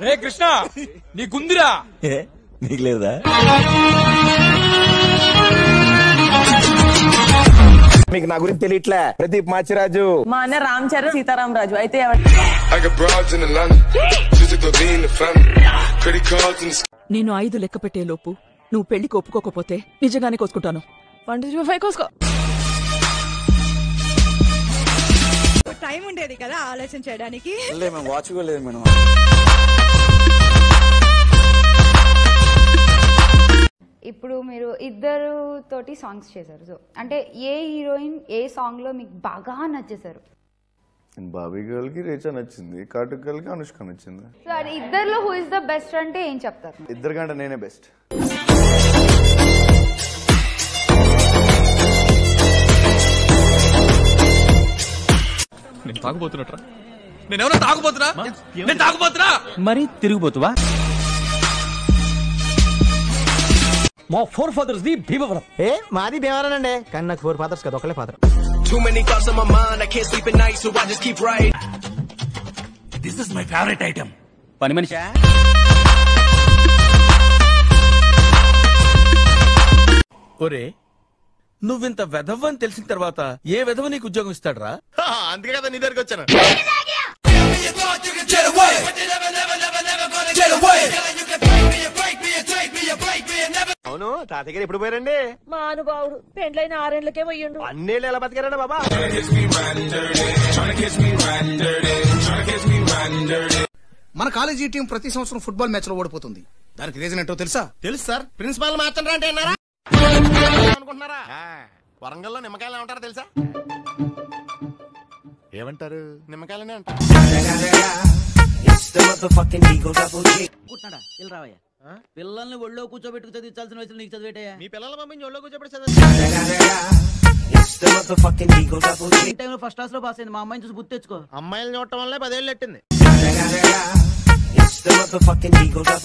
రే కృష్ణ నీకుందిరా నీకు లేదా? మీకు నా గురించి తెలియట్లే. ప్రదీప్ మాచిరాజు, మా అన్న రామ్ చరణ్ సీతారాం రాజు. అయితే నేను 5 లెక్క పెట్టే లోపు నువ్వు పెళ్లికి ఒప్పుకోకపోతే నిజంగానే కోసుకుంటాను. 1 2 3 4 5 కోసుకో. టైం ఉండేది కదా ఆలోచన చేయడానికి. వాచుకోలేదు మేడం. ఇప్పుడు మీరు ఇద్దరు తోటి సాంగ్స్ చేశారు. సో అంటే ఏ హీరోయిన్ ఏ సాంగ్ లో మీకు బాగా నచ్చేశారు? బాబీ గర్ల్ కి రేచా నచ్చింది, కాటుక్ గర్ల్ కి అనుష్క నచ్చింది. సో అది ఇద్దరులో హూ ఇస్ ద బెస్ట్ అంటే ఏం చెప్తారు? ఇద్దరికంటే నేనే బెస్ట్. నేను తాగుపోతున్నట్రా? నేనేమన్నా తాగుపోతున్నా? నేను తాగుపోతున్నా మరి తిరిగిపోతువా? మా 4 ఫాదర్స్ ది భీమవరం. మాది భీమవరనండి, కానీ నాకు 4 ఫాదర్స్ కదా, ఒకలే father. Too many thoughts on my mind, I can't sleep at night, so I just keep writing. This is my favorite item. పని మనిషా? ఒరే నువ్వింత వెధవ్ అని తెలిసిన తర్వాత ఏ వెధవ నీకు ఉద్యోగం ఇస్తాడరా? అందుకే కదా నీ దగ్గరికి వచ్చాను. అవును, తాతయ్య గారు ఎప్పుడు పోయారండి? మా అనుభావుడు పెండ్లైన 6 ఏళ్లకే పోయిండు. అన్నేళ్ళు ఎలా బతికారండి బాబా? మన కాలేజీ టీం ప్రతి సంవత్సరం ఫుట్బాల్ మ్యాచ్ లో ఓడిపోతుంది. దానికి రీజన్ ఏంటో తెలుసా? తెలుసు సార్. ప్రిన్సిపాల్ మార్చండి అంటే అన్నారా అనుకుంటున్నారా? వరంగల్లో నిమ్మకాయలు ఏమంటారో తెలుసా? ఏమంటారు? నిమ్మకాయలనే అంటారు. పిల్లల్ని ఒళ్ళో కూర్చోబెట్టుకు చదివించాల్సిన వయసులో నీకు చదివేటయా? మీ పిల్లల మమ్మీని ఒళ్ళో కూర్చోబెట్టి టైంలో ఫస్ట్ క్లాస్ లో పాస్ అయింది. మా అమ్మాయిని చూసి గుర్తు తెచ్చుకో. అమ్మాయిలు చూడటం వల్ల 10 ఏళ్ళు ఎట్టింది.